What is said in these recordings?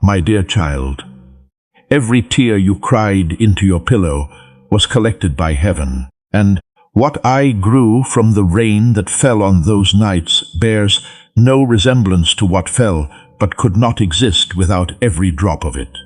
My dear child, every tear you cried into your pillow was collected by heaven, and what I grew from the rain that fell on those nights bears no resemblance to what fell, but could not exist without every drop of it.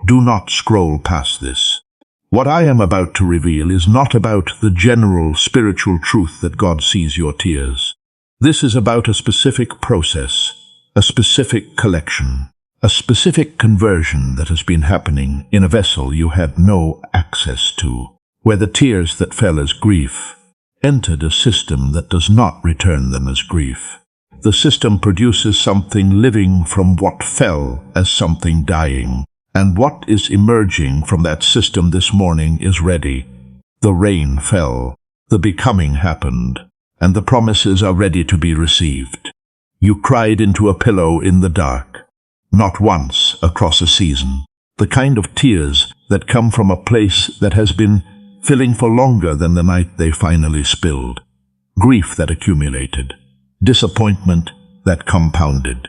Do not scroll past this. What I am about to reveal is not about the general spiritual truth that God sees your tears. This is about a specific process, a specific collection, a specific conversion that has been happening in a vessel you had no access to, where the tears that fell as grief entered a system that does not return them as grief. The system produces something living from what fell as something dying, and what is emerging from that system this morning is ready. The rain fell, the becoming happened, and the promises are ready to be received. You cried into a pillow in the dark, not once across a season, the kind of tears that come from a place that has been filling for longer than the night they finally spilled. Grief that accumulated, disappointment that compounded,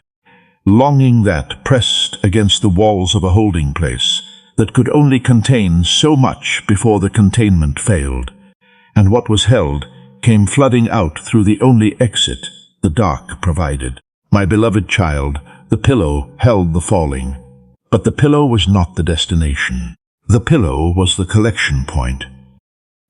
longing that pressed against the walls of a holding place that could only contain so much before the containment failed, and what was held came flooding out through the only exit the dark provided. My beloved child, the pillow held the falling, but the pillow was not the destination. The pillow was the collection point,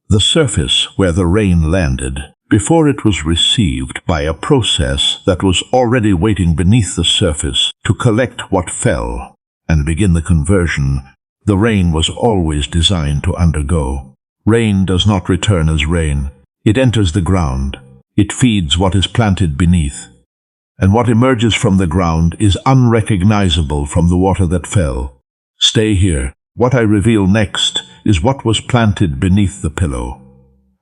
the surface where the rain landed before it was received by a process that was already waiting beneath the surface to collect what fell and begin the conversion the rain was always designed to undergo. Rain does not return as rain. It enters the ground. It feeds what is planted beneath. And what emerges from the ground is unrecognizable from the water that fell. Stay here. What I reveal next is what was planted beneath the pillow,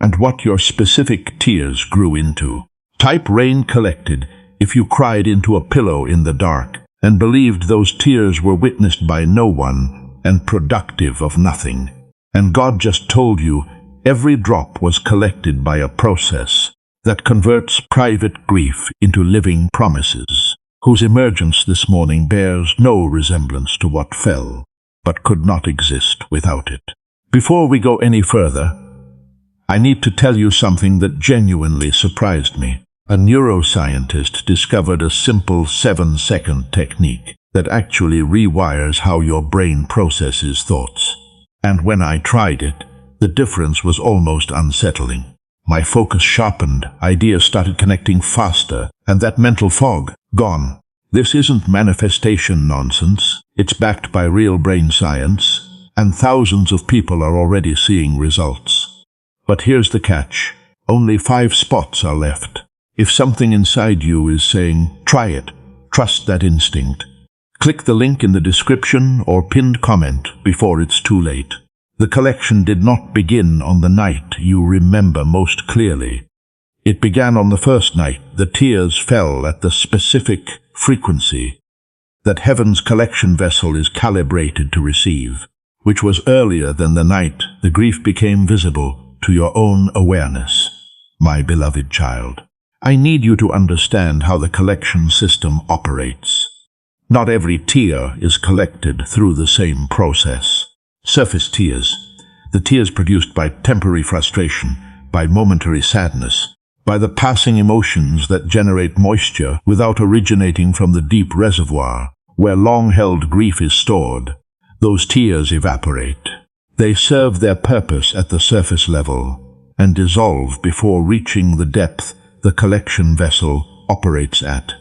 and what your specific tears grew into. Type rain collected if you cried into a pillow in the dark and believed those tears were witnessed by no one and productive of nothing. And God just told you every drop was collected by a process that converts private grief into living promises, whose emergence this morning bears no resemblance to what fell, but could not exist without it. Before we go any further, I need to tell you something that genuinely surprised me. A neuroscientist discovered a simple 7-second technique that actually rewires how your brain processes thoughts. And when I tried it, the difference was almost unsettling. My focus sharpened, ideas started connecting faster, and that mental fog, gone. This isn't manifestation nonsense. It's backed by real brain science, and thousands of people are already seeing results. But here's the catch. Only 5 spots are left. If something inside you is saying, try it, trust that instinct, click the link in the description or pinned comment before it's too late. The collection did not begin on the night you remember most clearly. It began on the first night the tears fell at the specific frequency that heaven's collection vessel is calibrated to receive, which was earlier than the night the grief became visible to your own awareness. My beloved child, I need you to understand how the collection system operates. Not every tear is collected through the same process. Surface tears, the tears produced by temporary frustration, by momentary sadness, by the passing emotions that generate moisture without originating from the deep reservoir where long-held grief is stored. Those tears evaporate. They serve their purpose at the surface level and dissolve before reaching the depth the collection vessel operates at.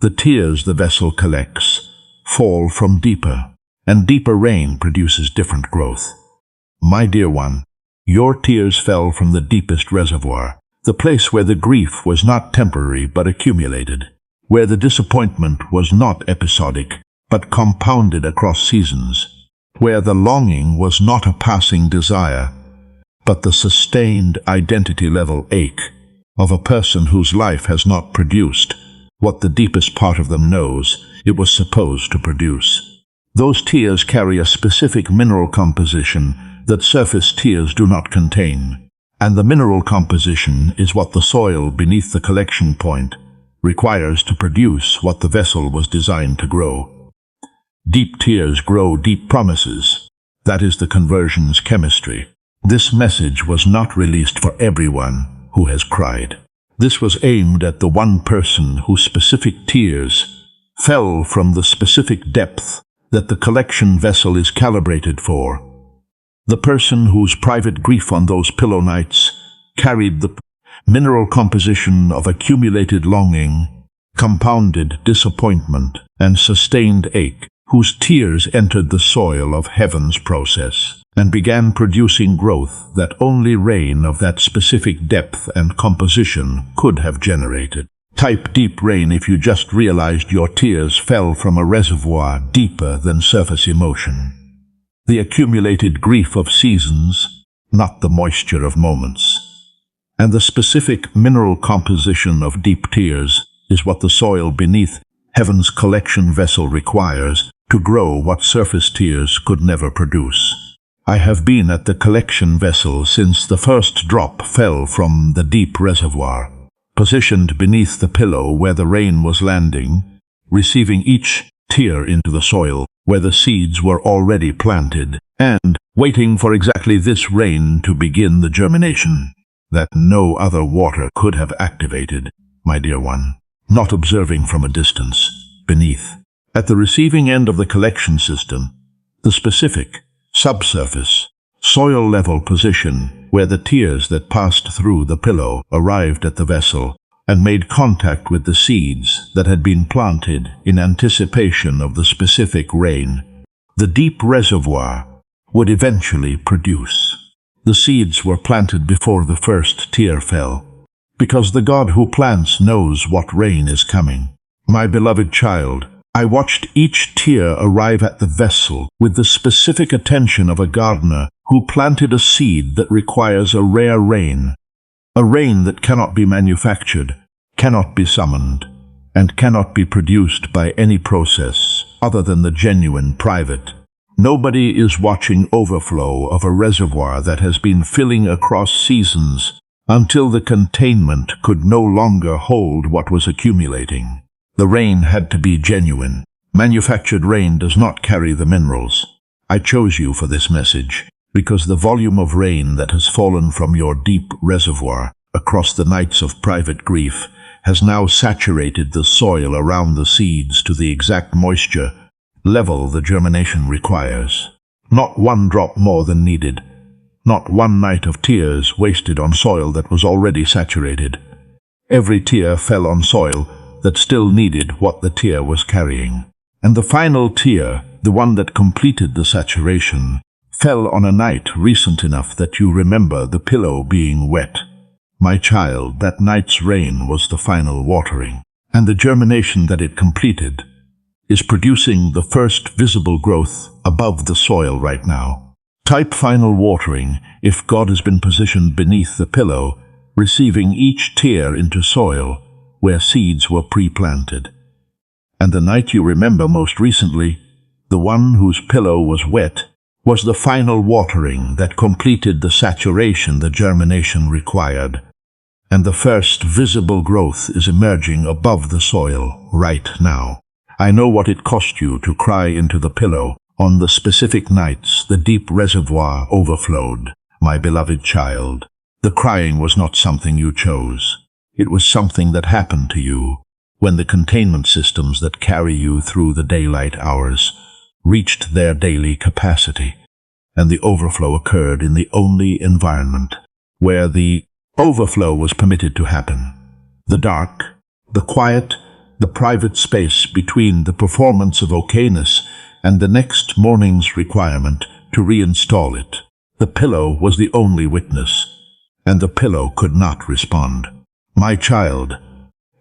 The tears the vessel collects fall from deeper, and deeper rain produces different growth. My dear one, your tears fell from the deepest reservoir, the place where the grief was not temporary but accumulated, where the disappointment was not episodic but compounded across seasons, where the longing was not a passing desire, but the sustained identity-level ache of a person whose life has not produced what the deepest part of them knows it was supposed to produce. Those tears carry a specific mineral composition that surface tears do not contain, and the mineral composition is what the soil beneath the collection point requires to produce what the vessel was designed to grow. Deep tears grow deep promises. That is the conversion's chemistry. This message was not released for everyone who has cried. This was aimed at the one person whose specific tears fell from the specific depth that the collection vessel is calibrated for. The person whose private grief on those pillow nights carried the mineral composition of accumulated longing, compounded disappointment, and sustained ache, whose tears entered the soil of heaven's process and began producing growth that only rain of that specific depth and composition could have generated. Type deep rain if you just realized your tears fell from a reservoir deeper than surface emotion. The accumulated grief of seasons, not the moisture of moments. And the specific mineral composition of deep tears is what the soil beneath heaven's collection vessel requires to grow what surface tears could never produce. I have been at the collection vessel since the first drop fell from the deep reservoir, positioned beneath the pillow where the rain was landing, receiving each tear into the soil where the seeds were already planted, and waiting for exactly this rain to begin the germination that no other water could have activated, my dear one, not observing from a distance, beneath. At the receiving end of the collection system, the specific, subsurface, soil-level position where the tears that passed through the pillow arrived at the vessel and made contact with the seeds that had been planted in anticipation of the specific rain, the deep reservoir would eventually produce. The seeds were planted before the first tear fell, because the God who plants knows what rain is coming. My beloved child, I watched each tear arrive at the vessel with the specific attention of a gardener who planted a seed that requires a rare rain, a rain that cannot be manufactured, cannot be summoned, and cannot be produced by any process other than the genuine private. Nobody is watching overflow of a reservoir that has been filling across seasons until the containment could no longer hold what was accumulating. The rain had to be genuine. Manufactured rain does not carry the minerals. I chose you for this message because the volume of rain that has fallen from your deep reservoir across the nights of private grief has now saturated the soil around the seeds to the exact moisture level the germination requires. Not one drop more than needed. Not one night of tears wasted on soil that was already saturated. Every tear fell on soil that still needed what the tear was carrying. And the final tear, the one that completed the saturation, fell on a night recent enough that you remember the pillow being wet. My child, that night's rain was the final watering, and the germination that it completed is producing the first visible growth above the soil right now. Type final watering if God has been positioned beneath the pillow, receiving each tear into soil where seeds were pre-planted. And the night you remember most recently, the one whose pillow was wet, was the final watering that completed the saturation the germination required. And the first visible growth is emerging above the soil right now. I know what it cost you to cry into the pillow on the specific nights the deep reservoir overflowed, my beloved child. The crying was not something you chose. It was something that happened to you when the containment systems that carry you through the daylight hours reached their daily capacity, and the overflow occurred in the only environment where the overflow was permitted to happen. The dark, the quiet, the private space between the performance of okayness and the next morning's requirement to reinstall it. The pillow was the only witness, and the pillow could not respond. My child,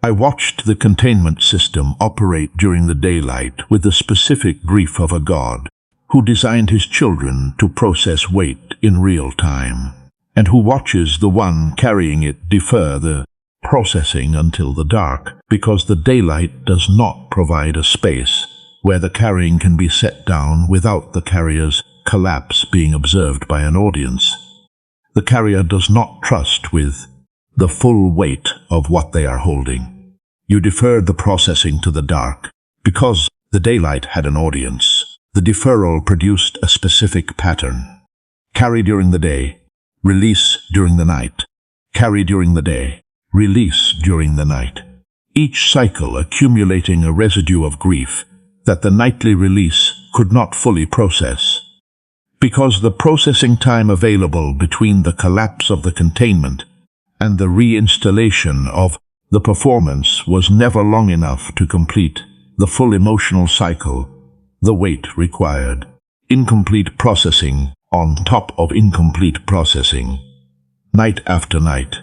I watched the containment system operate during the daylight with the specific grief of a God who designed his children to process weight in real time, and who watches the one carrying it defer the processing until the dark, because the daylight does not provide a space where the carrying can be set down without the carrier's collapse being observed by an audience. The carrier does not trust with the full weight of what they are holding. You deferred the processing to the dark because the daylight had an audience. The deferral produced a specific pattern. Carry during the day, release during the night. Carry during the day, release during the night. Each cycle accumulating a residue of grief that the nightly release could not fully process. Because the processing time available between the collapse of the containment and the reinstallation of the performance was never long enough to complete the full emotional cycle, the wait required. Incomplete processing on top of incomplete processing, night after night,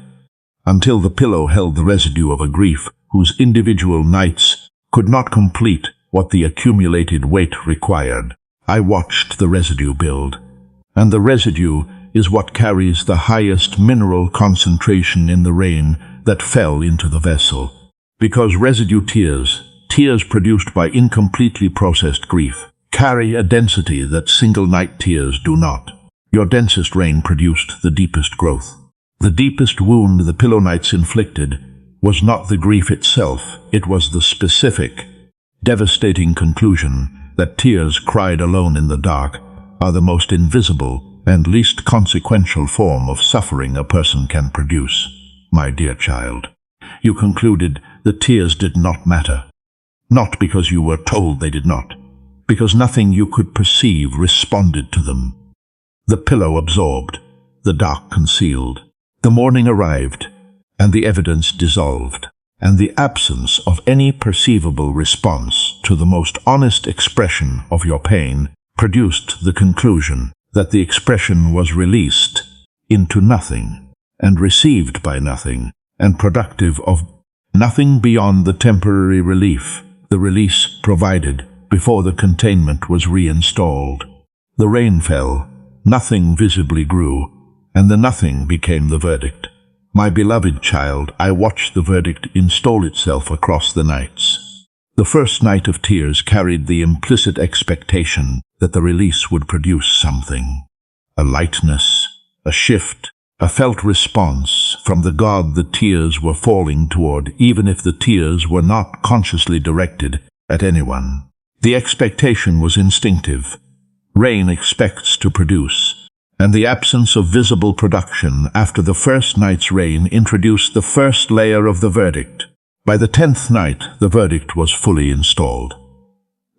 until the pillow held the residue of a grief whose individual nights could not complete what the accumulated weight required. I watched the residue build, and the residue is what carries the highest mineral concentration in the rain that fell into the vessel. Because residue tears produced by incompletely processed grief, carry a density that single-night tears do not. Your densest rain produced the deepest growth. The deepest wound the pillow nights inflicted was not the grief itself, it was the specific, devastating conclusion that tears cried alone in the dark are the most invisible and least consequential form of suffering a person can produce. My dear child, you concluded that tears did not matter, not because you were told they did not, because nothing you could perceive responded to them. The pillow absorbed, the dark concealed. The morning arrived, and the evidence dissolved, and the absence of any perceivable response to the most honest expression of your pain produced the conclusion that the expression was released into nothing, and received by nothing, and productive of nothing beyond the temporary relief the release provided before the containment was reinstalled. The rain fell, nothing visibly grew, and the nothing became the verdict. My beloved child, I watched the verdict install itself across the nights. The first night of tears carried the implicit expectation that the release would produce something. A lightness, a shift, a felt response from the God the tears were falling toward, even if the tears were not consciously directed at anyone. The expectation was instinctive. Rain expects to produce, and the absence of visible production after the first night's rain introduced the first layer of the verdict. By the 10th night, the verdict was fully installed.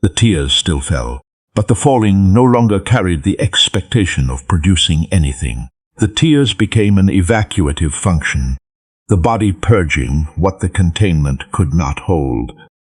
The tears still fell, but the falling no longer carried the expectation of producing anything. The tears became an evacuative function, the body purging what the containment could not hold.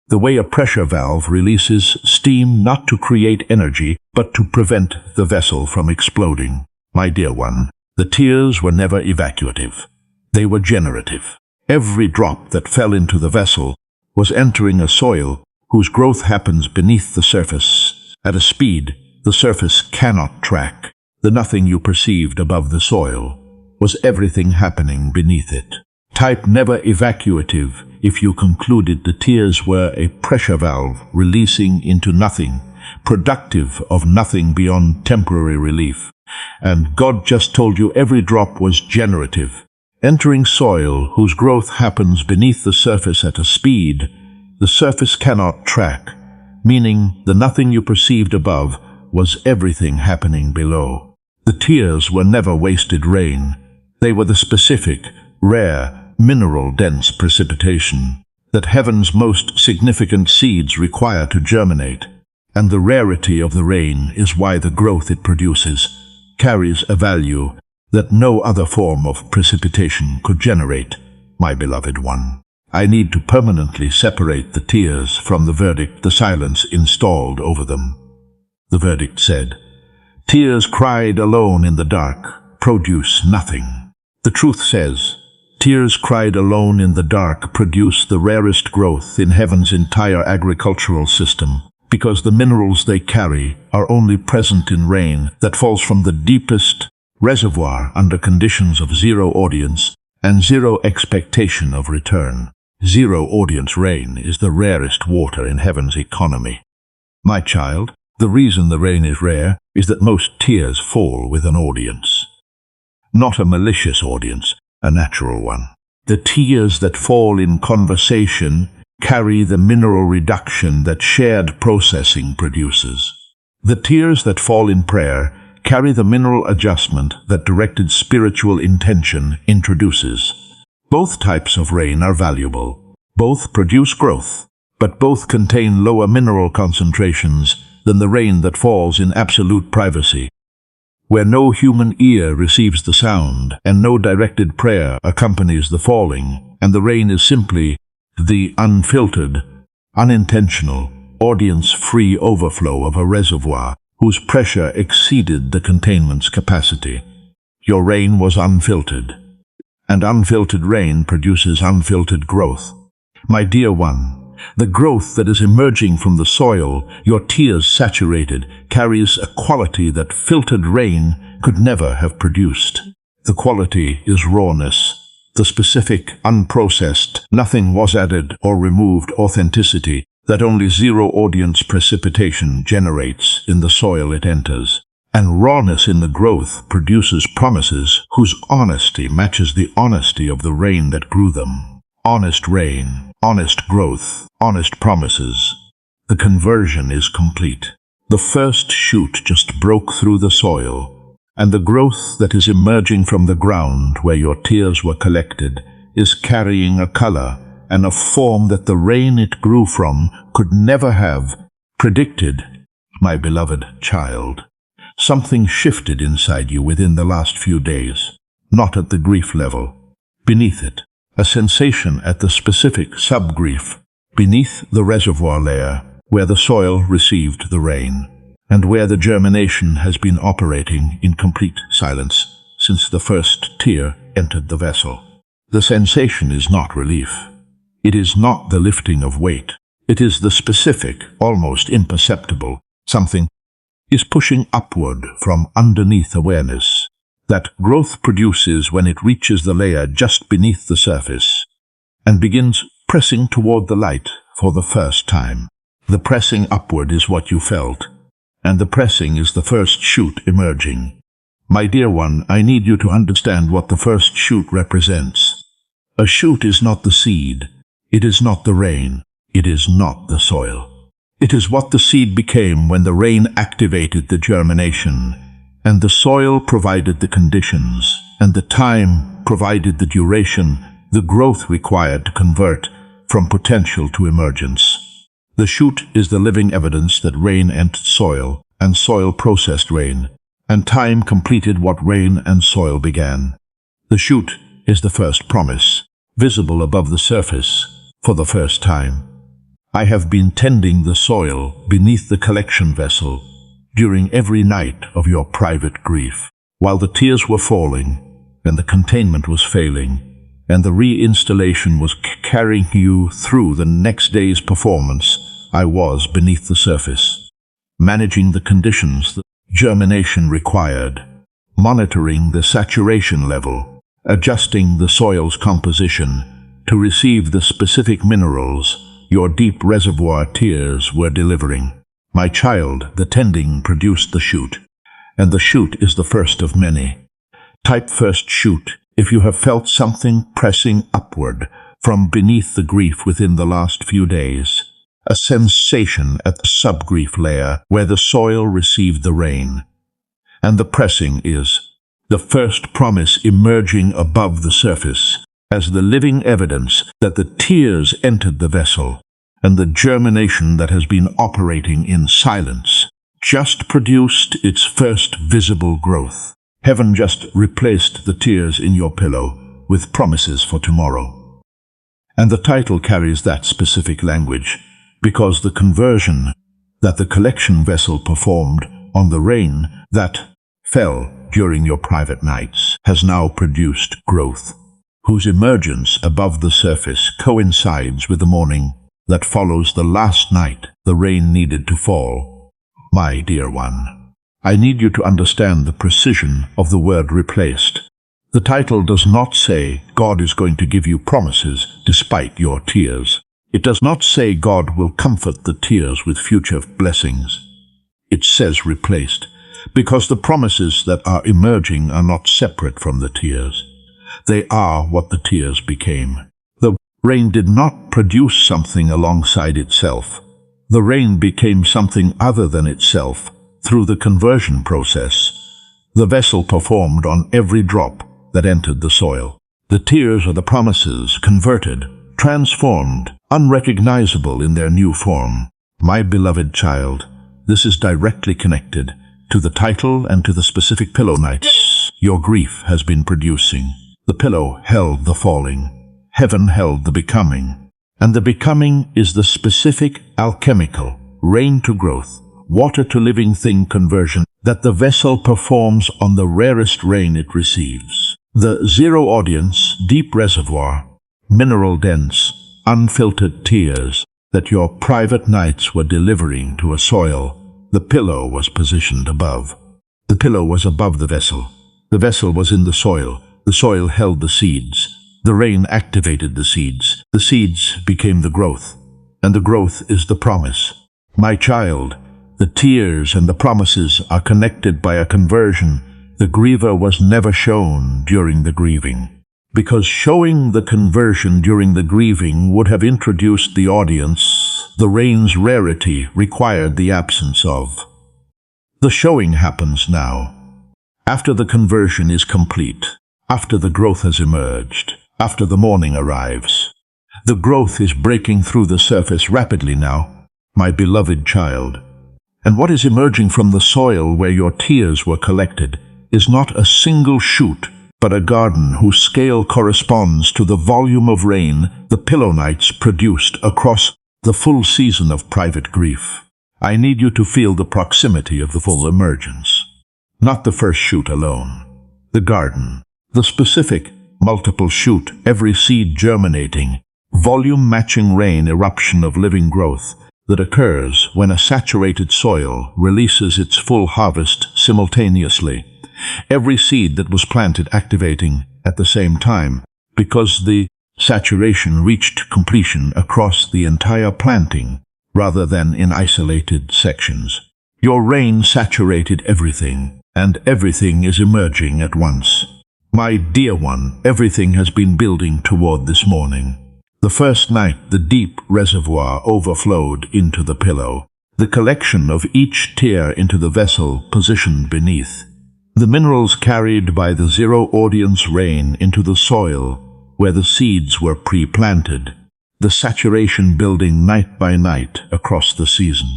The way a pressure valve releases steam not to create energy, but to prevent the vessel from exploding. My dear one, the tears were never evacuative. They were generative. Every drop that fell into the vessel was entering a soil whose growth happens beneath the surface at a speed the surface cannot track. The nothing you perceived above the soil was everything happening beneath it. Type never evacuative if you concluded the tears were a pressure valve releasing into nothing, productive of nothing beyond temporary relief. And God just told you every drop was generative, entering soil whose growth happens beneath the surface at a speed the surface cannot track, meaning the nothing you perceived above was everything happening below. The tears were never wasted rain. They were the specific, rare, mineral-dense precipitation that heaven's most significant seeds require to germinate, and the rarity of the rain is why the growth it produces carries a value that no other form of precipitation could generate, my beloved one. I need to permanently separate the tears from the verdict the silence installed over them. The verdict said, "Tears cried alone in the dark produce nothing." The truth says, tears cried alone in the dark produce the rarest growth in heaven's entire agricultural system, because the minerals they carry are only present in rain that falls from the deepest reservoir under conditions of zero audience and zero expectation of return. Zero audience rain is the rarest water in heaven's economy. My child, the reason the rain is rare is that most tears fall with an audience. Not a malicious audience, a natural one. The tears that fall in conversation carry the mineral reduction that shared processing produces. The tears that fall in prayer carry the mineral adjustment that directed spiritual intention introduces. Both types of rain are valuable. Both produce growth, but both contain lower mineral concentrations than the rain that falls in absolute privacy, where no human ear receives the sound and no directed prayer accompanies the falling, and the rain is simply the unfiltered, unintentional, audience-free overflow of a reservoir whose pressure exceeded the containment's capacity. Your rain was unfiltered, and unfiltered rain produces unfiltered growth. My dear one, the growth that is emerging from the soil your tears saturated carries a quality that filtered rain could never have produced. The quality is rawness, the specific, unprocessed, nothing was added or removed authenticity that only zero audience precipitation generates in the soil it enters. And rawness in the growth produces promises whose honesty matches the honesty of the rain that grew them. Honest rain, honest growth, honest promises. The conversion is complete. The first shoot just broke through the soil, and the growth that is emerging from the ground where your tears were collected is carrying a color and a form that the rain it grew from could never have predicted. My beloved child, something shifted inside you within the last few days, not at the grief level. Beneath it, a sensation at the specific sub-grief, beneath the reservoir layer where the soil received the rain, and where the germination has been operating in complete silence since the first tear entered the vessel. The sensation is not relief. It is not the lifting of weight. It is the specific, almost imperceptible, something is pushing upward from underneath awareness that growth produces when it reaches the layer just beneath the surface and begins pressing toward the light for the first time. The pressing upward is what you felt, and the pressing is the first shoot emerging. My dear one, I need you to understand what the first shoot represents. A shoot is not the seed. It is not the rain. It is not the soil. It is what the seed became when the rain activated the germination, and the soil provided the conditions, and the time provided the duration, the growth required to convert from potential to emergence. The shoot is the living evidence that rain entered soil, and soil processed rain, and time completed what rain and soil began. The shoot is the first promise, visible above the surface for the first time. I have been tending the soil beneath the collection vessel during every night of your private grief, while the tears were falling and the containment was failing, and the reinstallation was carrying you through the next day's performance. I was beneath the surface, managing the conditions that germination required, monitoring the saturation level, adjusting the soil's composition to receive the specific minerals your deep reservoir tears were delivering. My child, the tending produced the shoot, and the shoot is the first of many. Type first shoot if you have felt something pressing upward from beneath the grief within the last few days. A sensation at the sub-grief layer where the soil received the rain. And the pressing is the first promise emerging above the surface as the living evidence that the tears entered the vessel, and the germination that has been operating in silence just produced its first visible growth. Heaven just replaced the tears in your pillow with promises for tomorrow. And the title carries that specific language, because the conversion that the collection vessel performed on the rain that fell during your private nights has now produced growth, whose emergence above the surface coincides with the morning that follows the last night the rain needed to fall. My dear one, I need you to understand the precision of the word replaced. The title does not say God is going to give you promises despite your tears. It does not say God will comfort the tears with future blessings. It says replaced, because the promises that are emerging are not separate from the tears. They are what the tears became. The rain did not produce something alongside itself. The rain became something other than itself, through the conversion process. The vessel performed on every drop that entered the soil. The tears are the promises converted, transformed, unrecognizable in their new form. My beloved child, this is directly connected to the title and to the specific pillow nights your grief has been producing. The pillow held the falling, heaven held the becoming, and the becoming is the specific alchemical, rain to growth, water to living thing conversion that the vessel performs on the rarest rain it receives. The zero audience, deep reservoir, mineral dense, unfiltered tears that your private nights were delivering to a soil. The pillow was positioned above. The pillow was above the vessel. The vessel was in the soil. The soil held the seeds. The rain activated the seeds. The seeds became the growth. And the growth is the promise. My child, the tears and the promises are connected by a conversion. The griever was never shown during the grieving, because showing the conversion during the grieving would have introduced the audience. The rain's rarity required the absence of. The showing happens now, after the conversion is complete, after the growth has emerged, after the morning arrives. The growth is breaking through the surface rapidly now, my beloved child. And what is emerging from the soil where your tears were collected is not a single shoot, but a garden whose scale corresponds to the volume of rain the pillow nights produced across the full season of private grief. I need you to feel the proximity of the full emergence, not the first shoot alone. The garden, the specific, multiple shoot, every seed germinating, volume-matching rain eruption of living growth that occurs when a saturated soil releases its full harvest simultaneously. Every seed that was planted activating at the same time, because the saturation reached completion across the entire planting rather than in isolated sections. Your rain saturated everything, and everything is emerging at once. My dear one, everything has been building toward this morning. The first night, the deep reservoir overflowed into the pillow, the collection of each tear into the vessel positioned beneath. The minerals carried by the zero-audience rain into the soil where the seeds were pre-planted, the saturation building night by night across the season,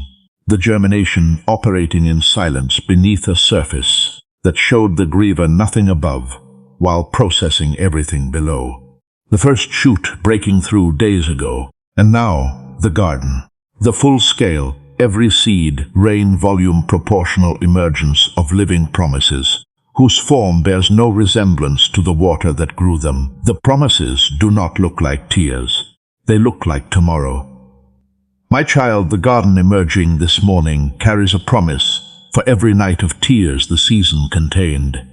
the germination operating in silence beneath a surface that showed the griever nothing above while processing everything below. The first shoot breaking through days ago, and now the garden, the full-scale, every seed, rain volume proportional emergence of living promises, whose form bears no resemblance to the water that grew them. The promises do not look like tears. They look like tomorrow. My child, the garden emerging this morning carries a promise for every night of tears the season contained.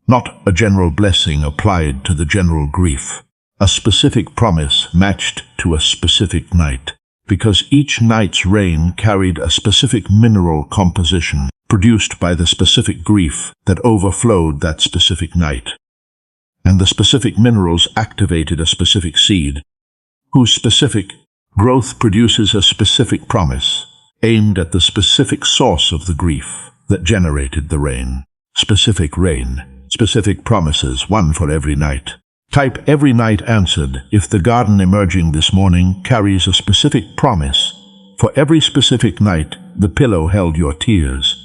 Not a general blessing applied to the general grief. A specific promise matched to a specific night, because each night's rain carried a specific mineral composition produced by the specific grief that overflowed that specific night. And the specific minerals activated a specific seed, whose specific growth produces a specific promise, aimed at the specific source of the grief that generated the rain. Specific rain, specific promises, one for every night. Type every night answered if the garden emerging this morning carries a specific promise. For every specific night, the pillow held your tears.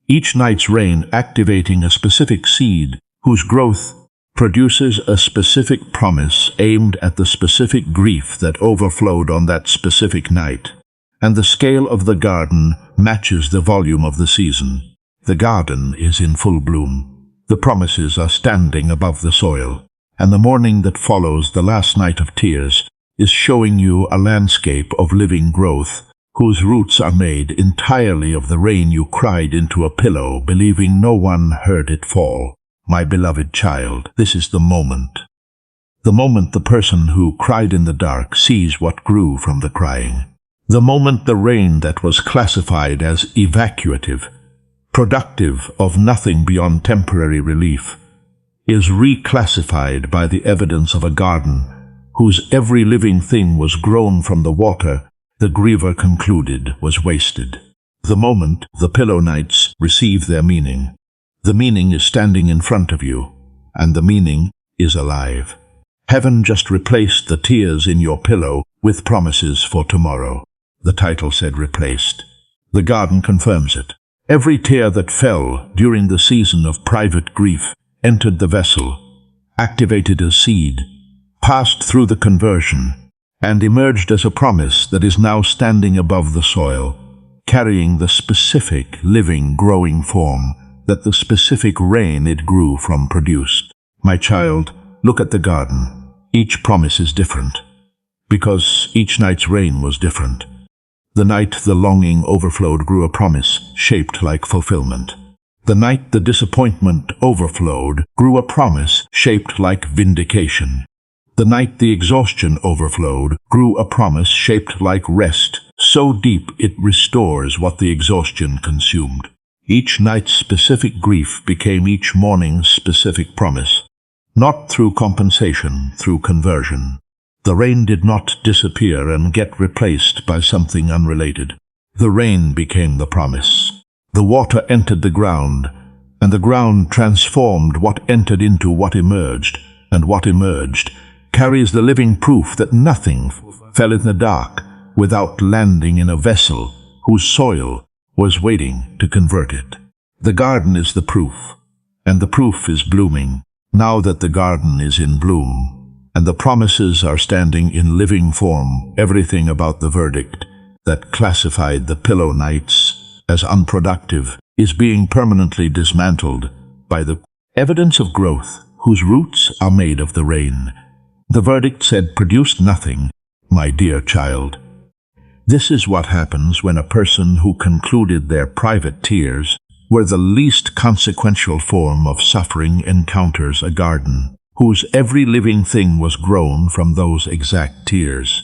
Each night's rain activating a specific seed whose growth produces a specific promise aimed at the specific grief that overflowed on that specific night. And the scale of the garden matches the volume of the season. The garden is in full bloom. The promises are standing above the soil. And the morning that follows the last night of tears is showing you a landscape of living growth, whose roots are made entirely of the rain you cried into a pillow, believing no one heard it fall. My beloved child, this is the moment. The moment the person who cried in the dark sees what grew from the crying. The moment the rain that was classified as evacuative, productive of nothing beyond temporary relief, is reclassified by the evidence of a garden whose every living thing was grown from the water the griever concluded was wasted. The moment the pillow nights receive their meaning, the meaning is standing in front of you, and the meaning is alive. Heaven just replaced the tears in your pillow with promises for tomorrow. The title said replaced. The garden confirms it. Every tear that fell during the season of private grief entered the vessel, activated as seed, passed through the conversion, and emerged as a promise that is now standing above the soil, carrying the specific, living, growing form that the specific rain it grew from produced. My child, look at the garden. Each promise is different, because each night's rain was different. The night the longing overflowed grew a promise shaped like fulfillment. The night the disappointment overflowed grew a promise shaped like vindication. The night the exhaustion overflowed grew a promise shaped like rest, so deep it restores what the exhaustion consumed. Each night's specific grief became each morning's specific promise, not through compensation, through conversion. The rain did not disappear and get replaced by something unrelated. The rain became the promise. The water entered the ground, and the ground transformed what entered into what emerged, and what emerged carries the living proof that nothing fell in the dark without landing in a vessel whose soil was waiting to convert it. The garden is the proof, and the proof is blooming, now that the garden is in bloom. And the promises are standing in living form. Everything about the verdict that classified the pillow nights as unproductive is being permanently dismantled by the evidence of growth whose roots are made of the rain. The verdict said, "Produce nothing, my dear child." This is what happens when a person who concluded their private tears were the least consequential form of suffering encounters a garden whose every living thing was grown from those exact tears.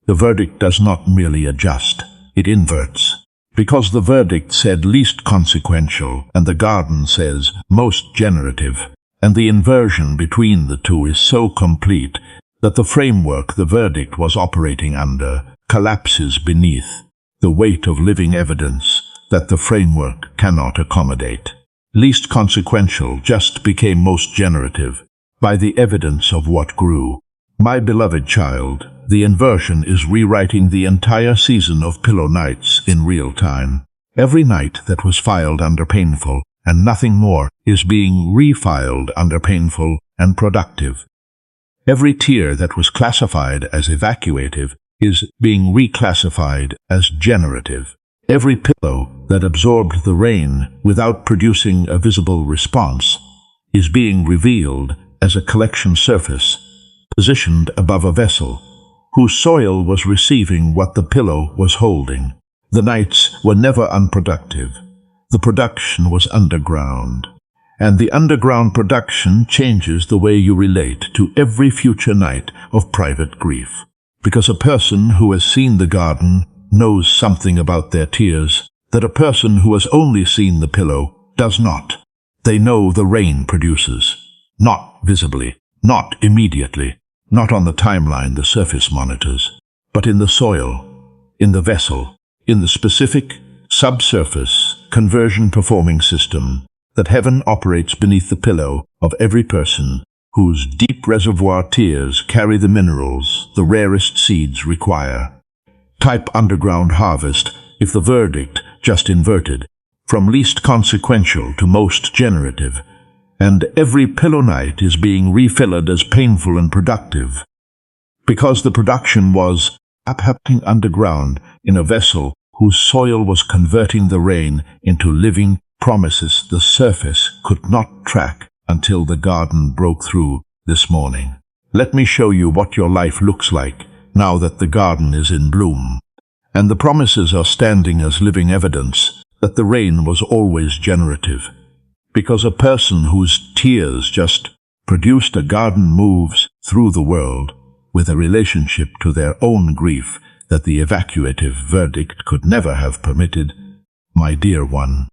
The verdict does not merely adjust, it inverts. Because the verdict said least consequential, and the garden says most generative, and the inversion between the two is so complete that the framework the verdict was operating under collapses beneath the weight of living evidence that the framework cannot accommodate. Least consequential just became most generative by the evidence of what grew. My beloved child, the inversion is rewriting the entire season of pillow nights in real time. Every night that was filed under painful and nothing more is being refiled under painful and productive. Every tear that was classified as evacuative is being reclassified as generative. Every pillow that absorbed the rain without producing a visible response is being revealed as a collection surface, positioned above a vessel, whose soil was receiving what the pillow was holding. The nights were never unproductive. The production was underground, and the underground production changes the way you relate to every future night of private grief. Because a person who has seen the garden knows something about their tears that a person who has only seen the pillow does not. They know the rain produces. Not visibly, not immediately, not on the timeline the surface monitors, but in the soil, in the vessel, in the specific, subsurface, conversion-performing system that heaven operates beneath the pillow of every person whose deep reservoir tears carry the minerals the rarest seeds require. Type underground harvest if the verdict just inverted, from least consequential to most generative, and every pillow night is being refilled as painful and productive, because the production was happening underground in a vessel whose soil was converting the rain into living promises the surface could not track until the garden broke through this morning. Let me show you what your life looks like now that the garden is in bloom, and the promises are standing as living evidence that the rain was always generative. Because a person whose tears just produced a garden moves through the world with a relationship to their own grief that the evacuative verdict could never have permitted. My dear one,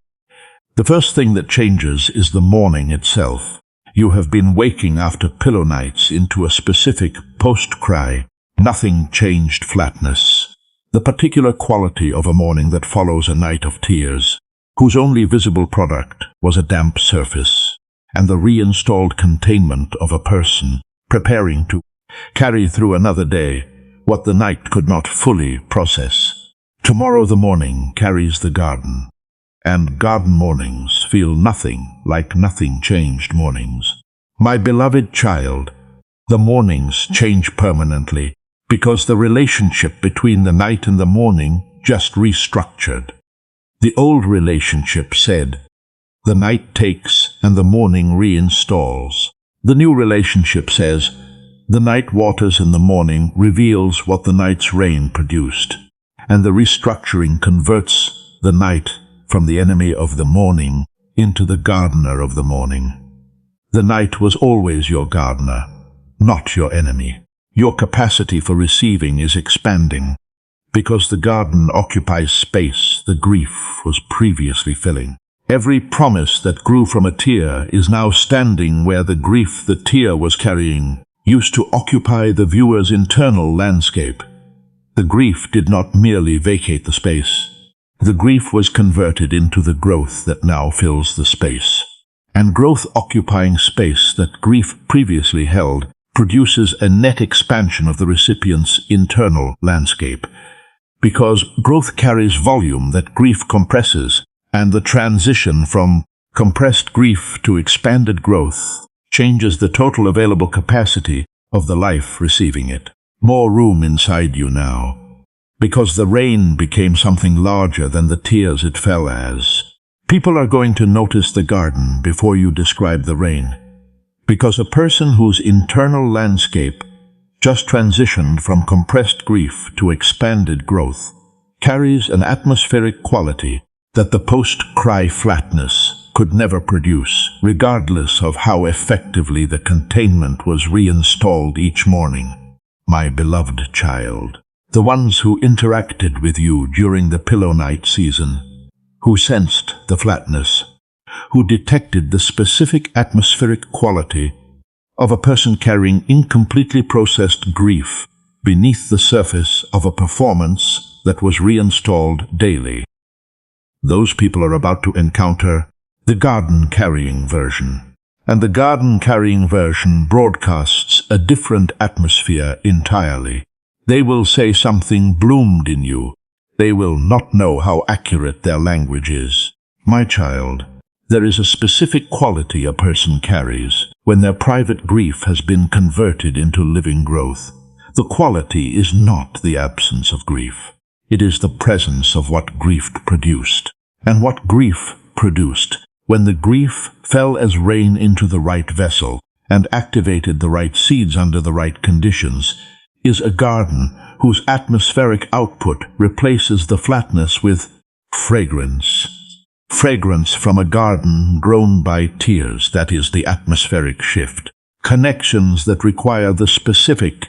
the first thing that changes is the morning itself. You have been waking after pillow nights into a specific post-cry, nothing changed flatness. the particular quality of a morning that follows a night of tears, whose only visible product was a damp surface, and the reinstalled containment of a person preparing to carry through another day what the night could not fully process. Tomorrow the morning carries the garden, and garden mornings feel nothing like nothing changed mornings. My beloved child, the mornings change permanently because the relationship between the night and the morning just restructured. The old relationship said, the night takes and the morning reinstalls. The new relationship says, the night waters and the morning reveals what the night's rain produced, and the restructuring converts the night from the enemy of the morning into the gardener of the morning. The night was always your gardener, not your enemy. Your capacity for receiving is expanding, because the garden occupies space the grief was previously filling. Every promise that grew from a tear is now standing where the grief the tear was carrying used to occupy the viewer's internal landscape. The grief did not merely vacate the space. The grief was converted into the growth that now fills the space. And growth occupying space that grief previously held produces a net expansion of the recipient's internal landscape, because growth carries volume that grief compresses, and the transition from compressed grief to expanded growth changes the total available capacity of the life receiving it. More room inside you now, because the rain became something larger than the tears it fell as. People are going to notice the garden before you describe the rain, because a person whose internal landscape just transitioned from compressed grief to expanded growth carries an atmospheric quality that the post-cry flatness could never produce, regardless of how effectively the containment was reinstalled each morning. My beloved child, the ones who interacted with you during the pillow night season, who sensed the flatness, who detected the specific atmospheric quality of a person carrying incompletely processed grief beneath the surface of a performance that was reinstalled daily. Those people are about to encounter the garden-carrying version. And the garden-carrying version broadcasts a different atmosphere entirely. They will say something bloomed in you. They will not know how accurate their language is. My child, there is a specific quality a person carries when their private grief has been converted into living growth. The quality is not the absence of grief. It is the presence of what grief produced. And what grief produced, when the grief fell as rain into the right vessel and activated the right seeds under the right conditions, is a garden whose atmospheric output replaces the flatness with fragrance. Fragrance from a garden grown by tears, that is the atmospheric shift. Connections that require the specific,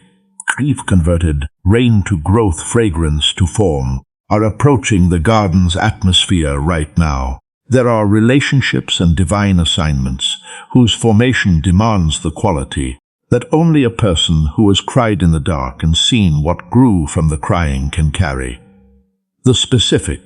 grief-converted, rain-to-growth fragrance to form are approaching the garden's atmosphere right now. There are relationships and divine assignments whose formation demands the quality that only a person who has cried in the dark and seen what grew from the crying can carry. The specific.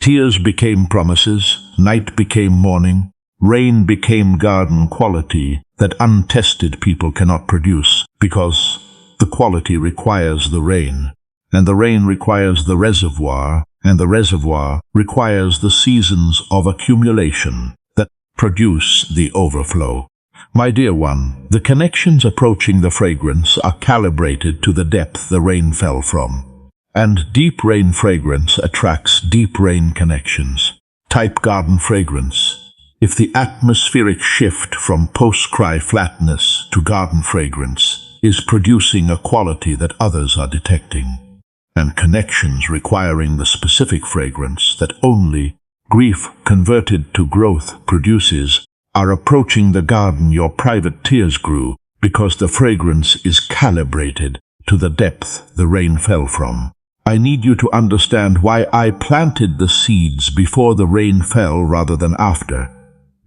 Tears became promises, night became morning, rain became garden quality that untested people cannot produce, because the quality requires the rain, and the rain requires the reservoir, and the reservoir requires the seasons of accumulation that produce the overflow. My dear one, the connections approaching the fragrance are calibrated to the depth the rain fell from. And deep rain fragrance attracts deep rain connections. Type garden fragrance. If the atmospheric shift from post-cry flatness to garden fragrance is producing a quality that others are detecting, and connections requiring the specific fragrance that only grief converted to growth produces are approaching the garden your private tears grew, because the fragrance is calibrated to the depth the rain fell from. I need you to understand why I planted the seeds before the rain fell rather than after,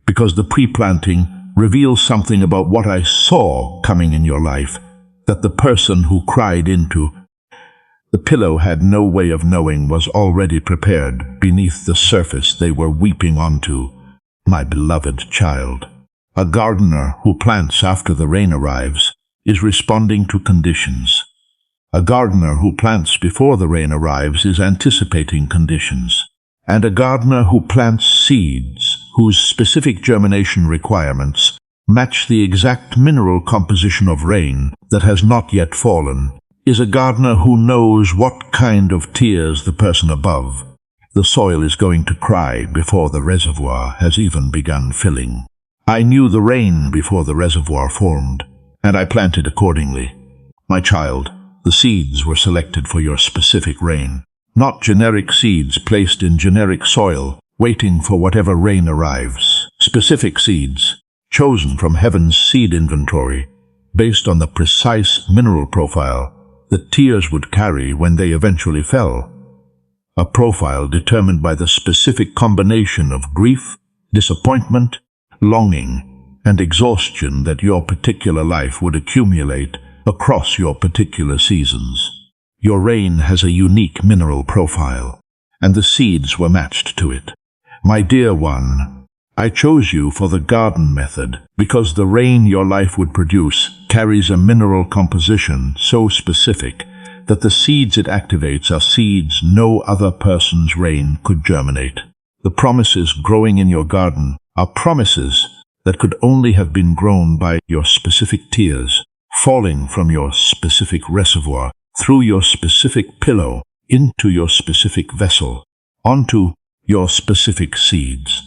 because the pre-planting reveals something about what I saw coming in your life that the person who cried into The pillow had no way of knowing was already prepared beneath the surface they were weeping onto. My beloved child, a gardener who plants after the rain arrives is responding to conditions. A gardener who plants before the rain arrives is anticipating conditions. And a gardener who plants seeds whose specific germination requirements match the exact mineral composition of rain that has not yet fallen is a gardener who knows what kind of tears the person above, the soil, is going to cry before the reservoir has even begun filling. I knew the rain before the reservoir formed, and I planted accordingly. My child, the seeds were selected for your specific rain, not generic seeds placed in generic soil, waiting for whatever rain arrives. Specific seeds, chosen from heaven's seed inventory, based on the precise mineral profile that tears would carry when they eventually fell. A profile determined by the specific combination of grief, disappointment, longing, and exhaustion that your particular life would accumulate across your particular seasons. Your rain has a unique mineral profile, and the seeds were matched to it. My dear one, I chose you for the garden method because the rain your life would produce carries a mineral composition so specific that the seeds it activates are seeds no other person's rain could germinate. The promises growing in your garden are promises that could only have been grown by your specific tears, falling from your specific reservoir, through your specific pillow, into your specific vessel, onto your specific seeds.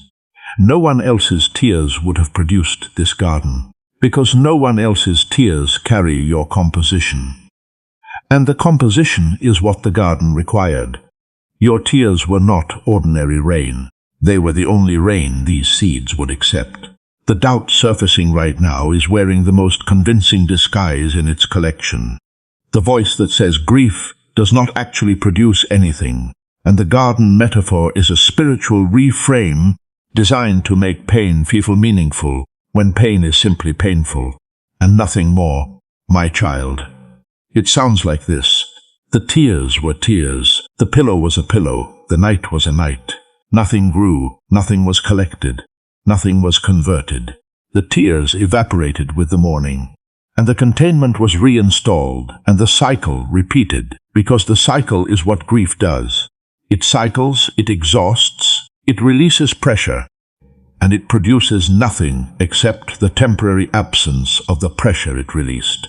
No one else's tears would have produced this garden, because no one else's tears carry your composition. And the composition is what the garden required. Your tears were not ordinary rain. They were the only rain these seeds would accept. The doubt surfacing right now is wearing the most convincing disguise in its collection. The voice that says grief does not actually produce anything, and the garden metaphor is a spiritual reframe designed to make pain feel meaningful when pain is simply painful, and nothing more. My child, it sounds like this. The tears were tears, the pillow was a pillow, the night was a night. Nothing grew, nothing was collected, nothing was converted. The tears evaporated with the morning, and the containment was reinstalled, and the cycle repeated, because the cycle is what grief does. It cycles, it exhausts, it releases pressure, and it produces nothing except the temporary absence of the pressure it released.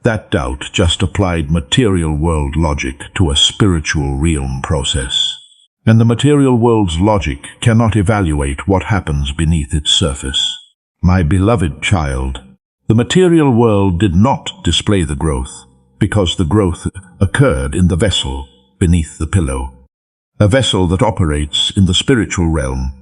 That doubt just applied material world logic to a spiritual realm process. And the material world's logic cannot evaluate what happens beneath its surface. My beloved child, the material world did not display the growth, because the growth occurred in the vessel beneath the pillow. A vessel that operates in the spiritual realm,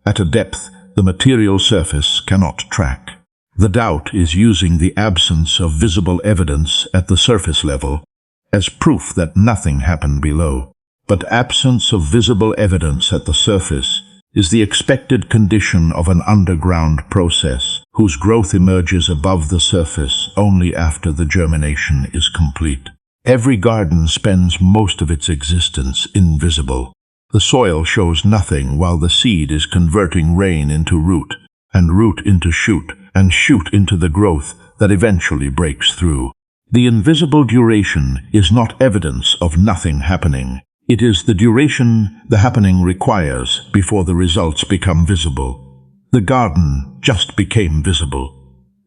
at a depth the material surface cannot track. The doubt is using the absence of visible evidence at the surface level as proof that nothing happened below. But absence of visible evidence at the surface is the expected condition of an underground process whose growth emerges above the surface only after the germination is complete. Every garden spends most of its existence invisible. The soil shows nothing while the seed is converting rain into root, and root into shoot, and shoot into the growth that eventually breaks through. The invisible duration is not evidence of nothing happening. It is the duration the happening requires before the results become visible. The garden just became visible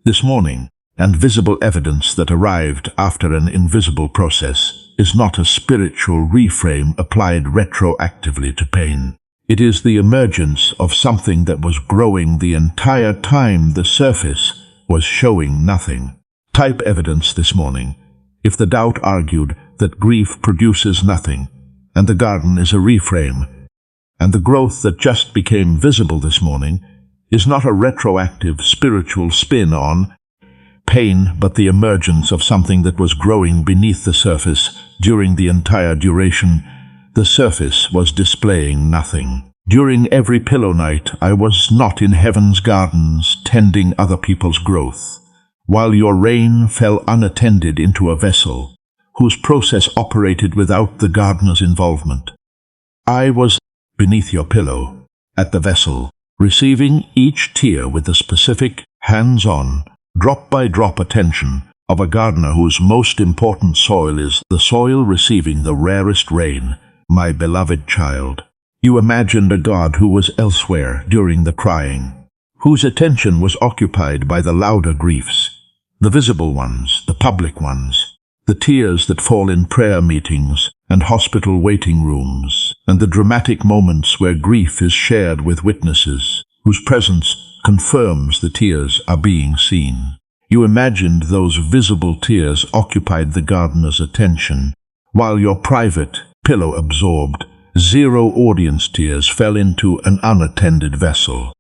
this morning, and visible evidence that arrived after an invisible process is not a spiritual reframe applied retroactively to pain. It is the emergence of something that was growing the entire time the surface was showing nothing. Type evidence this morning. If the doubt argued that grief produces nothing, and the garden is a reframe, and the growth that just became visible this morning is not a retroactive spiritual spin on pain, but the emergence of something that was growing beneath the surface during the entire duration, the surface was displaying nothing. During every pillow night, I was not in heaven's gardens tending other people's growth, while your rain fell unattended into a vessel whose process operated without the gardener's involvement. I was beneath your pillow, at the vessel, receiving each tear with the specific, hands-on, drop-by-drop attention of a gardener whose most important soil is the soil receiving the rarest rain, my beloved child. You imagined a God who was elsewhere during the crying, whose attention was occupied by the louder griefs, the visible ones, the public ones, the tears that fall in prayer meetings and hospital waiting rooms, and the dramatic moments where grief is shared with witnesses, whose presence confirms the tears are being seen. You imagined those visible tears occupied the gardener's attention, while your private, pillow-absorbed, zero-audience tears fell into an unattended vessel.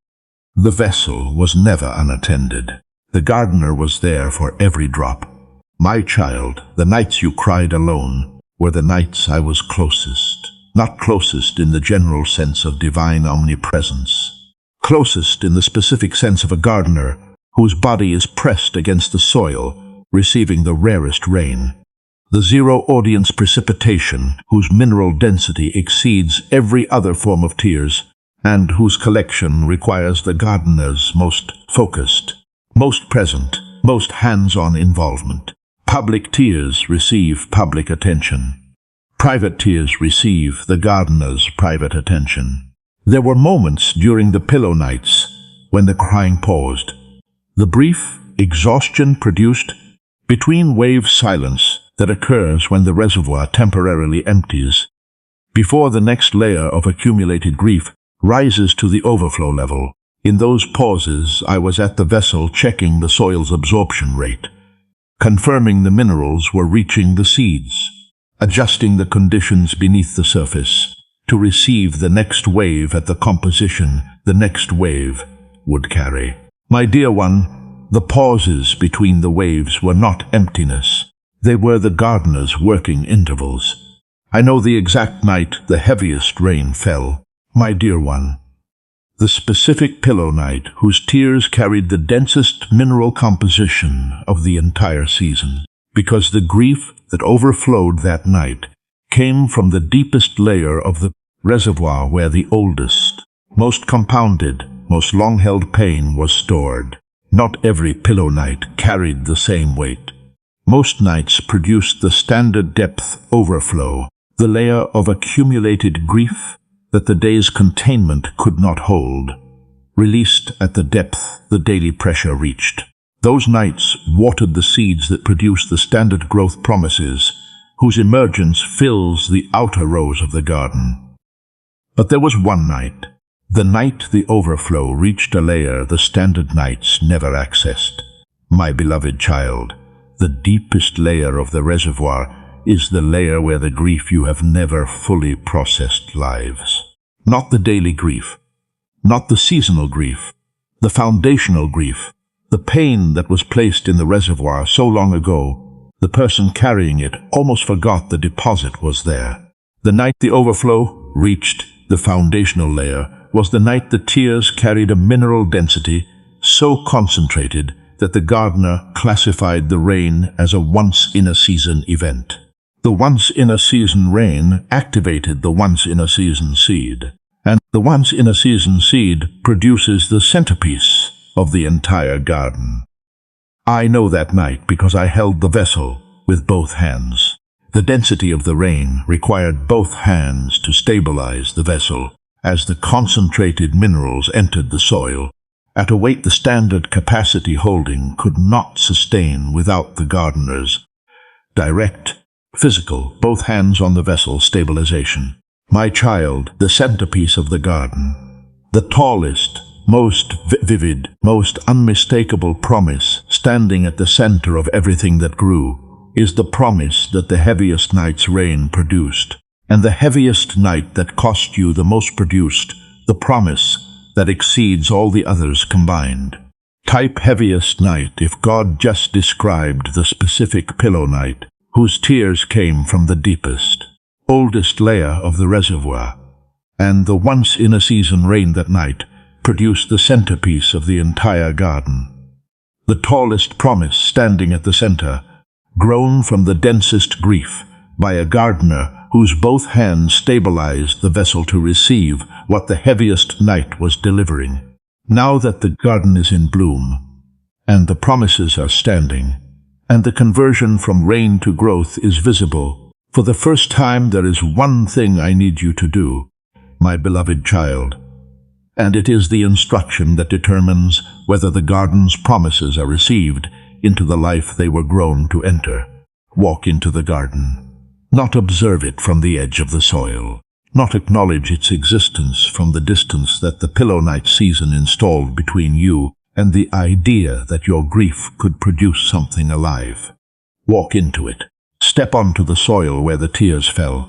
The vessel was never unattended. The gardener was there for every drop. My child, the nights you cried alone were the nights I was closest. Not closest in the general sense of divine omnipresence. Closest in the specific sense of a gardener whose body is pressed against the soil, receiving the rarest rain. The zero-audience precipitation whose mineral density exceeds every other form of tears, and whose collection requires the gardener's most focused, most present, most hands-on involvement. Public tears receive public attention. Private tears receive the gardener's private attention. There were moments during the pillow nights when the crying paused. The brief exhaustion produced between-wave silence that occurs when the reservoir temporarily empties, before the next layer of accumulated grief rises to the overflow level. In those pauses, I was at the vessel checking the soil's absorption rate, confirming the minerals were reaching the seeds, adjusting the conditions beneath the surface to receive the next wave at the composition the next wave would carry. My dear one, the pauses between the waves were not emptiness. They were the gardener's working intervals. I know the exact night the heaviest rain fell, my dear one. The specific pillow night whose tears carried the densest mineral composition of the entire season, because the grief that overflowed that night came from the deepest layer of the reservoir where the oldest, most compounded, most long-held pain was stored. Not every pillow night carried the same weight. Most nights produced the standard depth overflow, the layer of accumulated grief that the day's containment could not hold, released at the depth the daily pressure reached. Those nights watered the seeds that produce the standard growth promises, whose emergence fills the outer rows of the garden. But there was one night, the night the overflow reached a layer the standard nights never accessed. My beloved child, the deepest layer of the reservoir is the layer where the grief you have never fully processed lives. Not the daily grief, not the seasonal grief, the foundational grief, the pain that was placed in the reservoir so long ago, the person carrying it almost forgot the deposit was there. The night the overflow reached the foundational layer was the night the tears carried a mineral density so concentrated that the gardener classified the rain as a once-in-a-season event. The once-in-a-season rain activated the once-in-a-season seed, and the once-in-a-season seed produces the centerpiece of the entire garden. I know that night because I held the vessel with both hands. The density of the rain required both hands to stabilize the vessel as the concentrated minerals entered the soil, at a weight the standard capacity holding could not sustain without the gardener's direct, physical, both hands on the vessel stabilization. My child, the centerpiece of the garden, the tallest, most vivid, most unmistakable promise standing at the center of everything that grew, is the promise that the heaviest night's rain produced, and the heaviest night that cost you the most produced, the promise that exceeds all the others combined. Type heaviest night if God just described the specific pillow night, whose tears came from the deepest, oldest layer of the reservoir, and the once-in-a-season rain that night produced the centerpiece of the entire garden. The tallest promise standing at the center, grown from the densest grief, by a gardener whose both hands stabilized the vessel to receive what the heaviest night was delivering. Now that the garden is in bloom, and the promises are standing, and the conversion from rain to growth is visible, for the first time there is one thing I need you to do, my beloved child, and it is the instruction that determines whether the garden's promises are received into the life they were grown to enter. Walk into the garden. Not observe it from the edge of the soil. Not acknowledge its existence from the distance that the pillow night season installed between you and the idea that your grief could produce something alive. Walk into it. Step onto the soil where the tears fell.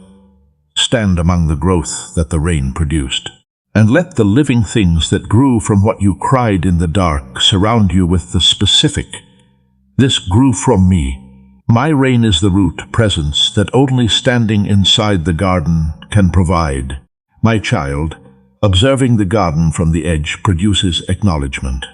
Stand among the growth that the rain produced. And let the living things that grew from what you cried in the dark surround you with the specific. This grew from me. My rain is the root presence that only standing inside the garden can provide. My child, observing the garden from the edge produces acknowledgement.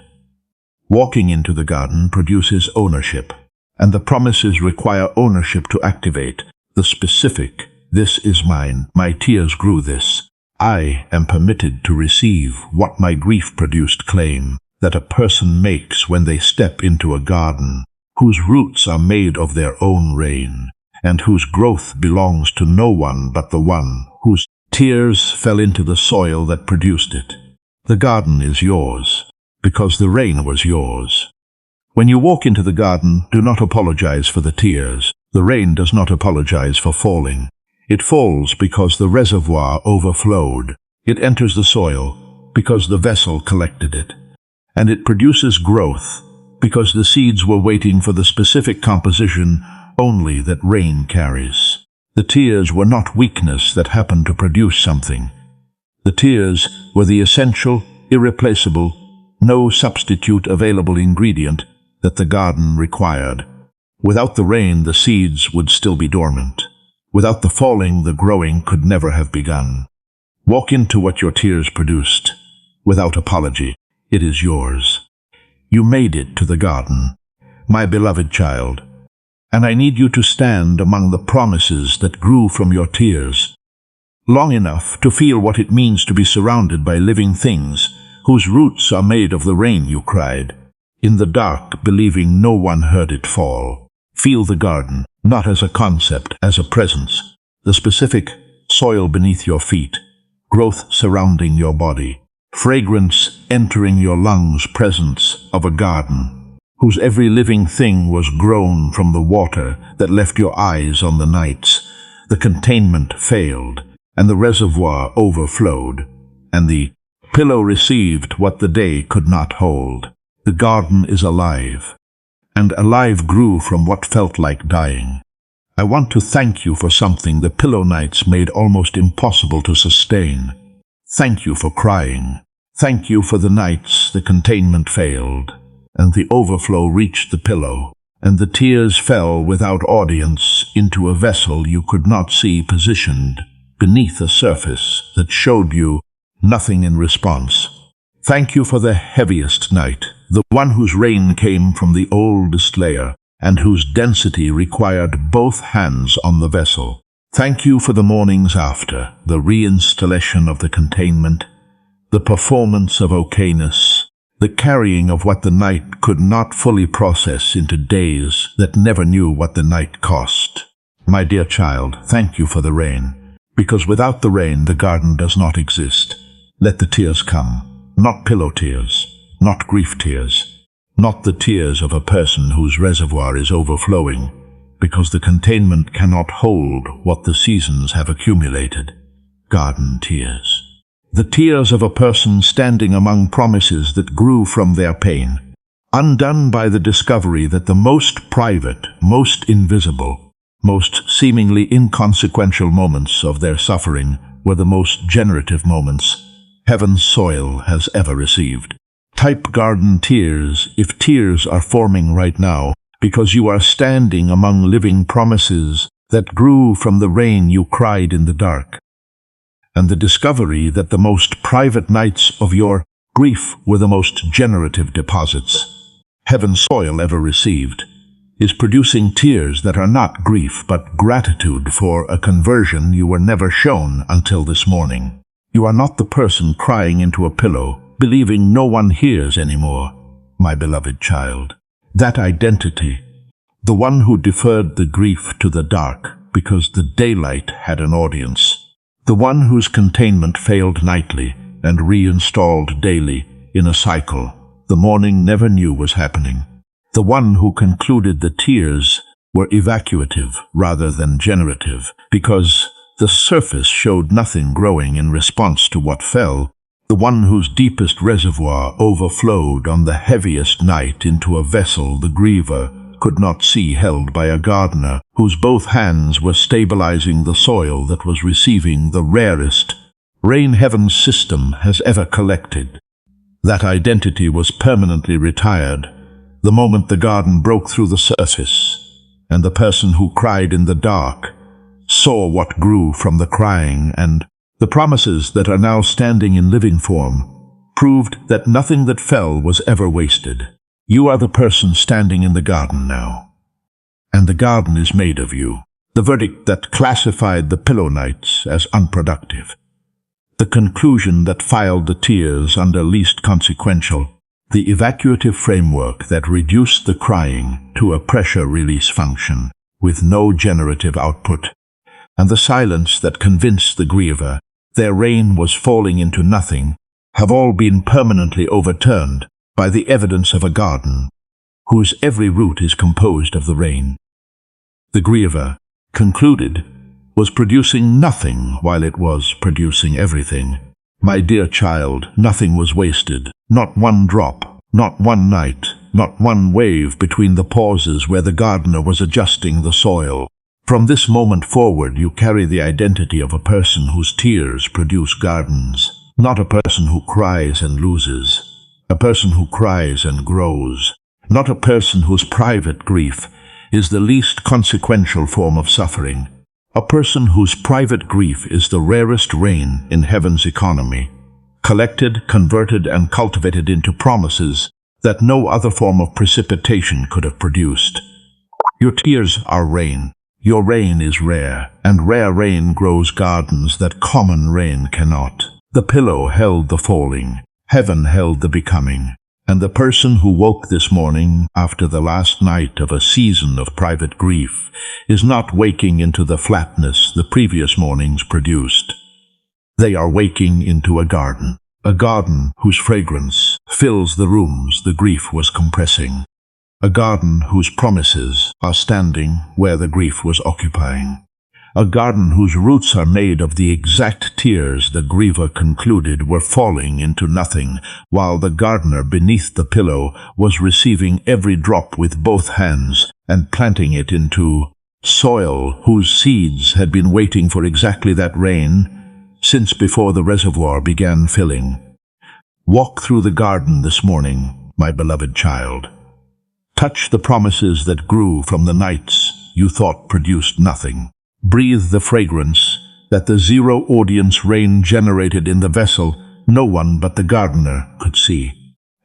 Walking into the garden produces ownership, and the promises require ownership to activate the specific. This is mine, my tears grew this. I am permitted to receive what my grief-produced claim that a person makes when they step into a garden whose roots are made of their own rain, and whose growth belongs to no one but the one whose tears fell into the soil that produced it. The garden is yours, because the rain was yours. When you walk into the garden, do not apologize for the tears. The rain does not apologize for falling. It falls because the reservoir overflowed. It enters the soil because the vessel collected it. And it produces growth because the seeds were waiting for the specific composition only that rain carries. The tears were not weakness that happened to produce something. The tears were the essential, irreplaceable, no substitute available ingredient that the garden required. Without the rain, the seeds would still be dormant. Without the falling, the growing could never have begun. Walk into what your tears produced. Without apology, it is yours. You made it to the garden, my beloved child, and I need you to stand among the promises that grew from your tears, long enough to feel what it means to be surrounded by living things whose roots are made of the rain you cried, in the dark, believing no one heard it fall. Feel the garden, not as a concept, as a presence, the specific soil beneath your feet, growth surrounding your body, fragrance entering your lungs, presence of a garden, whose every living thing was grown from the water that left your eyes on the nights. The containment failed, and the reservoir overflowed, and the pillow received what the day could not hold. The garden is alive, and alive grew from what felt like dying. I want to thank you for something the pillow nights made almost impossible to sustain. Thank you for crying. Thank you for the nights the containment failed, and the overflow reached the pillow, and the tears fell without audience into a vessel you could not see positioned beneath a surface that showed you nothing in response. Thank you for the heaviest night, the one whose rain came from the oldest layer, and whose density required both hands on the vessel. Thank you for the mornings after, the reinstallation of the containment, the performance of okayness, the carrying of what the night could not fully process into days that never knew what the night cost. My dear child, thank you for the rain, because without the rain the garden does not exist. Let the tears come, not pillow tears, not grief tears, not the tears of a person whose reservoir is overflowing, because the containment cannot hold what the seasons have accumulated. Garden tears. The tears of a person standing among promises that grew from their pain, undone by the discovery that the most private, most invisible, most seemingly inconsequential moments of their suffering were the most generative moments heaven's soil has ever received. Type garden tears if tears are forming right now, because you are standing among living promises that grew from the rain you cried in the dark, and the discovery that the most private nights of your grief were the most generative deposits heaven's soil ever received. is producing tears that are not grief but gratitude for a conversion you were never shown until this morning. You are not the person crying into a pillow, believing no one hears anymore, my beloved child. That identity, the one who deferred the grief to the dark because the daylight had an audience, the one whose containment failed nightly and reinstalled daily in a cycle the morning never knew was happening, the one who concluded the tears were evacuative rather than generative because the surface showed nothing growing in response to what fell, the one whose deepest reservoir overflowed on the heaviest night into a vessel the griever could not see, held by a gardener whose both hands were stabilizing the soil that was receiving the rarest rain heaven's system has ever collected. That identity was permanently retired the moment the garden broke through the surface, and the person who cried in the dark saw what grew from the crying, and the promises that are now standing in living form proved that nothing that fell was ever wasted. You are the person standing in the garden now, and the garden is made of you. The verdict that classified the pillow nights as unproductive, the conclusion that filed the tears under least consequential, the evacuative framework that reduced the crying to a pressure release function with no generative output, and the silence that convinced the griever their rain was falling into nothing, have all been permanently overturned by the evidence of a garden whose every root is composed of the rain. The griever, concluded, was producing nothing while it was producing everything. My dear child, nothing was wasted, not one drop, not one night, not one wave between the pauses where the gardener was adjusting the soil. From this moment forward, you carry the identity of a person whose tears produce gardens, not a person who cries and loses, a person who cries and grows, not a person whose private grief is the least consequential form of suffering, a person whose private grief is the rarest rain in heaven's economy, collected, converted, and cultivated into promises that no other form of precipitation could have produced. Your tears are rain. Your rain is rare, and rare rain grows gardens that common rain cannot. The pillow held the falling, heaven held the becoming, and the person who woke this morning after the last night of a season of private grief is not waking into the flatness the previous mornings produced. They are waking into a garden whose fragrance fills the rooms the grief was compressing. A garden whose promises are standing where the grief was occupying. A garden whose roots are made of the exact tears the griever concluded were falling into nothing, while the gardener beneath the pillow was receiving every drop with both hands and planting it into soil whose seeds had been waiting for exactly that rain since before the reservoir began filling. Walk through the garden this morning, my beloved child. Touch the promises that grew from the nights you thought produced nothing. Breathe the fragrance that the zero-audience rain generated in the vessel no one but the gardener could see.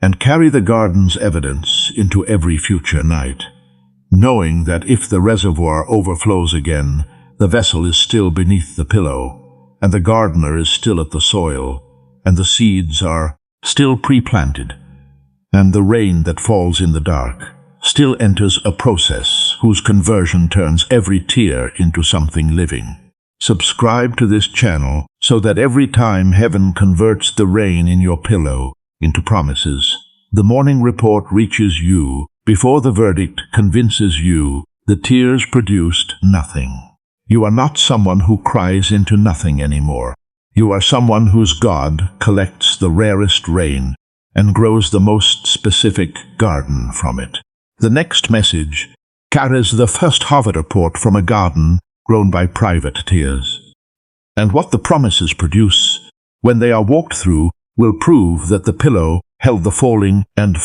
And carry the garden's evidence into every future night, knowing that if the reservoir overflows again, the vessel is still beneath the pillow, and the gardener is still at the soil, and the seeds are still pre-planted, and the rain that falls in the dark still enters a process whose conversion turns every tear into something living. Subscribe to this channel so that every time heaven converts the rain in your pillow into promises, the morning report reaches you before the verdict convinces you the tears produced nothing. You are not someone who cries into nothing anymore. You are someone whose God collects the rarest rain and grows the most specific garden from it. The next message carries the first harvest report from a garden grown by private tears. And what the promises produce, when they are walked through, will prove that the pillow held the falling and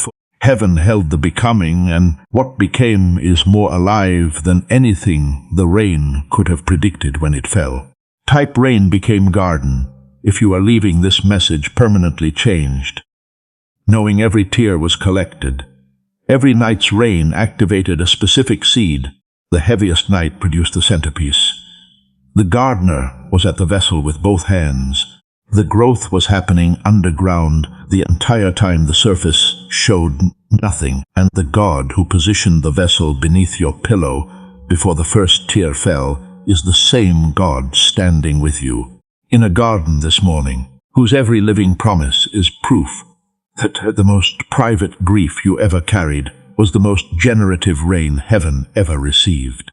heaven held the becoming, and what became is more alive than anything the rain could have predicted when it fell. Type rain became garden if you are leaving this message permanently changed, knowing every tear was collected, Every night's rain activated a specific seed. The heaviest night produced the centerpiece. The gardener was at the vessel with both hands. The growth was happening underground the entire time the surface showed nothing, and the God who positioned the vessel beneath your pillow before the first tear fell is the same God standing with you in a garden this morning, whose every living promise is proof that the most private grief you ever carried was the most generative rain heaven ever received.